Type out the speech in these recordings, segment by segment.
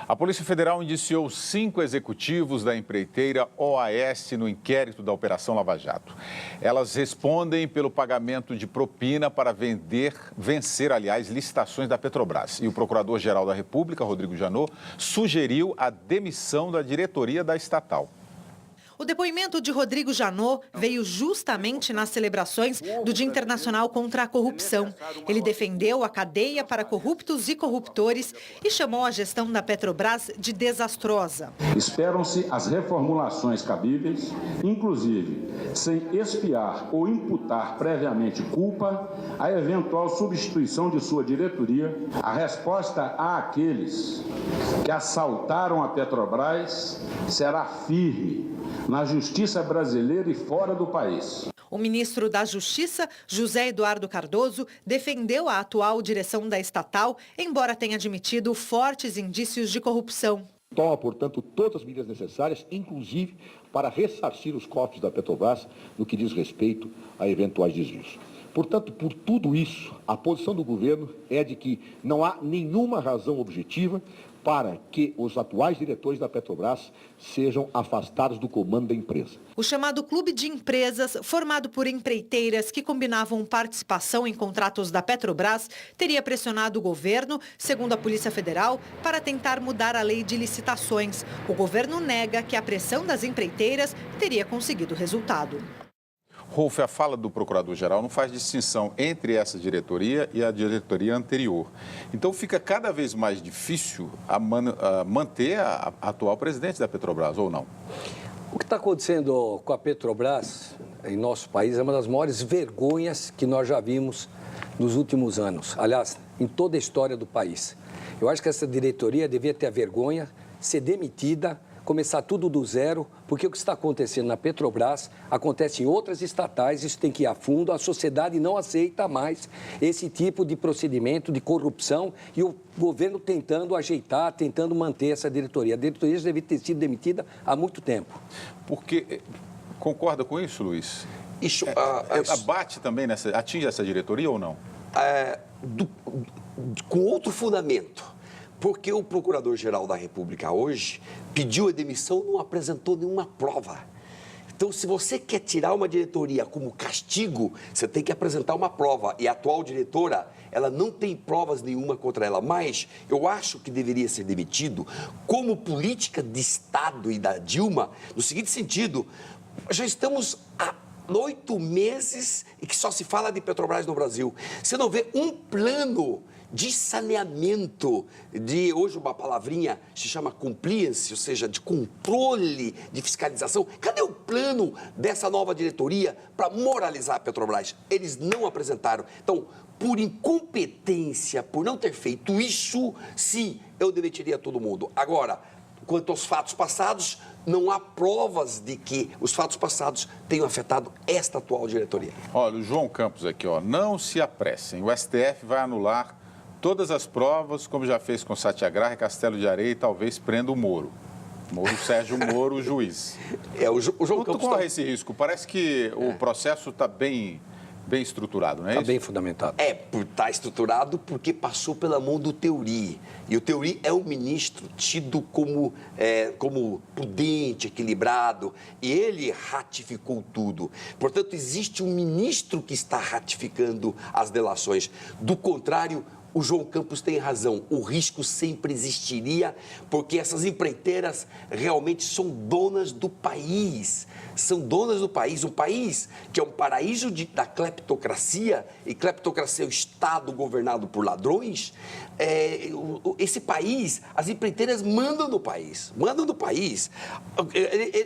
A Polícia Federal indiciou 5 executivos da empreiteira OAS no inquérito da Operação Lava Jato. Elas respondem pelo pagamento de propina para vencer, licitações da Petrobras. E o Procurador-Geral da República, Rodrigo Janot, sugeriu a demissão da diretoria da estatal. O depoimento de Rodrigo Janot veio justamente nas celebrações do Dia Internacional contra a Corrupção. Ele defendeu a cadeia para corruptos e corruptores e chamou a gestão da Petrobras de desastrosa. Esperam-se as reformulações cabíveis, inclusive sem expiar ou imputar previamente culpa, a eventual substituição de sua diretoria. A resposta àqueles que assaltaram a Petrobras será firme na justiça brasileira e fora do país. O ministro da Justiça, José Eduardo Cardoso, defendeu a atual direção da estatal, embora tenha admitido fortes indícios de corrupção. Toma, portanto, todas as medidas necessárias, inclusive para ressarcir os cofres da Petrobras no que diz respeito a eventuais desvios. Portanto, por tudo isso, a posição do governo é de que não há nenhuma razão objetiva para que os atuais diretores da Petrobras sejam afastados do comando da empresa. O chamado Clube de Empresas, formado por empreiteiras que combinavam participação em contratos da Petrobras, teria pressionado o governo, segundo a Polícia Federal, para tentar mudar a lei de licitações. O governo nega que a pressão das empreiteiras teria conseguido resultado. Rolf, a fala do Procurador-Geral não faz distinção entre essa diretoria e a diretoria anterior. Então fica cada vez mais difícil manter a atual presidente da Petrobras, ou não? O que está acontecendo com a Petrobras em nosso país é uma das maiores vergonhas que nós já vimos nos últimos anos. Aliás, em toda a história do país. Eu acho que essa diretoria devia ter a vergonha, ser demitida, começar tudo do zero, porque o que está acontecendo na Petrobras acontece em outras estatais, isso tem que ir a fundo, a sociedade não aceita mais esse tipo de procedimento de corrupção e o governo tentando ajeitar, tentando manter essa diretoria. A diretoria já deve ter sido demitida há muito tempo. Porque, concorda com isso, Luiz? Isso, abate também, atinge essa diretoria ou não? Com outro fundamento. Porque o Procurador-Geral da República hoje pediu a demissão e não apresentou nenhuma prova. Então, se você quer tirar uma diretoria como castigo, você tem que apresentar uma prova. E a atual diretora, ela não tem provas nenhuma contra ela. Mas eu acho que deveria ser demitido como política de Estado e da Dilma, no seguinte sentido, já estamos há 8 meses e que só se fala de Petrobras no Brasil. Você não vê um plano de saneamento, de hoje uma palavrinha se chama compliance, ou seja, de controle, de fiscalização. Cadê o plano dessa nova diretoria para moralizar a Petrobras? Eles não apresentaram. Então, por incompetência, por não ter feito isso, sim, eu demitiria todo mundo. Agora, quanto aos fatos passados, não há provas de que os fatos passados tenham afetado esta atual diretoria. Olha, o João Campos aqui, não se apressem. O STF vai anular todas as provas, como já fez com Satyagraha e Castelo de Areia, e talvez prenda o Moro. Sérgio Moro, o juiz. O João Campos corre esse risco? Parece que o processo está bem estruturado, não é isso? Está bem fundamentado. Está estruturado porque passou pela mão do Theory. E o Theory é um ministro tido como prudente, equilibrado, e ele ratificou tudo. Portanto, existe um ministro que está ratificando as delações. Do contrário, o João Campos tem razão, o risco sempre existiria, porque essas empreiteiras realmente são donas do país. São donas do país, um país que é um paraíso da cleptocracia, e cleptocracia é o Estado governado por ladrões. Esse país, as empreiteiras mandam no país,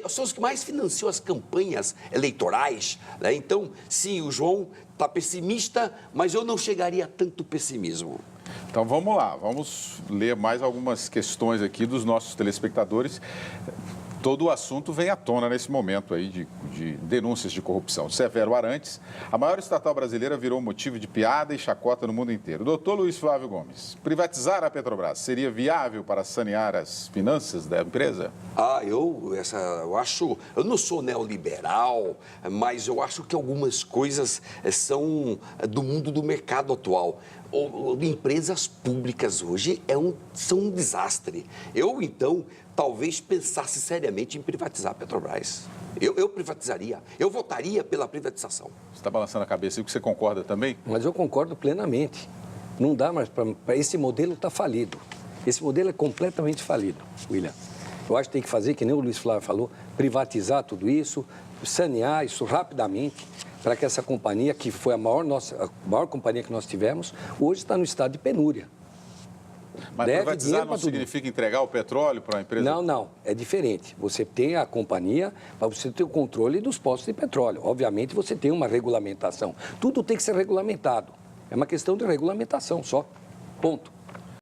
são os que mais financiam as campanhas eleitorais, né? Então, sim, o João está pessimista, mas eu não chegaria a tanto pessimismo. Então vamos lá, vamos ler mais algumas questões aqui dos nossos telespectadores. Todo o assunto vem à tona nesse momento aí de denúncias de corrupção. Severo Arantes, a maior estatal brasileira virou motivo de piada e chacota no mundo inteiro. Doutor Luiz Flávio Gomes, privatizar a Petrobras seria viável para sanear as finanças da empresa? Eu não sou neoliberal, mas eu acho que algumas coisas são do mundo do mercado atual. Empresas públicas hoje são um desastre. Eu, então, talvez pensasse seriamente em privatizar a Petrobras. Eu privatizaria. Eu votaria pela privatização. Você está balançando a cabeça e você concorda também? Mas eu concordo plenamente. Não dá mais para... Esse modelo está falido. Esse modelo é completamente falido, William. Eu acho que tem que fazer, que nem o Luiz Flávio falou, privatizar tudo isso, sanear isso rapidamente, para que essa companhia, que foi a maior companhia que nós tivemos, hoje está no estado de penúria. Mas privatizar não significa entregar o petróleo para a empresa? Não. É diferente. Você tem a companhia para você ter o controle dos postos de petróleo. Obviamente, você tem uma regulamentação. Tudo tem que ser regulamentado. É uma questão de regulamentação só. Ponto.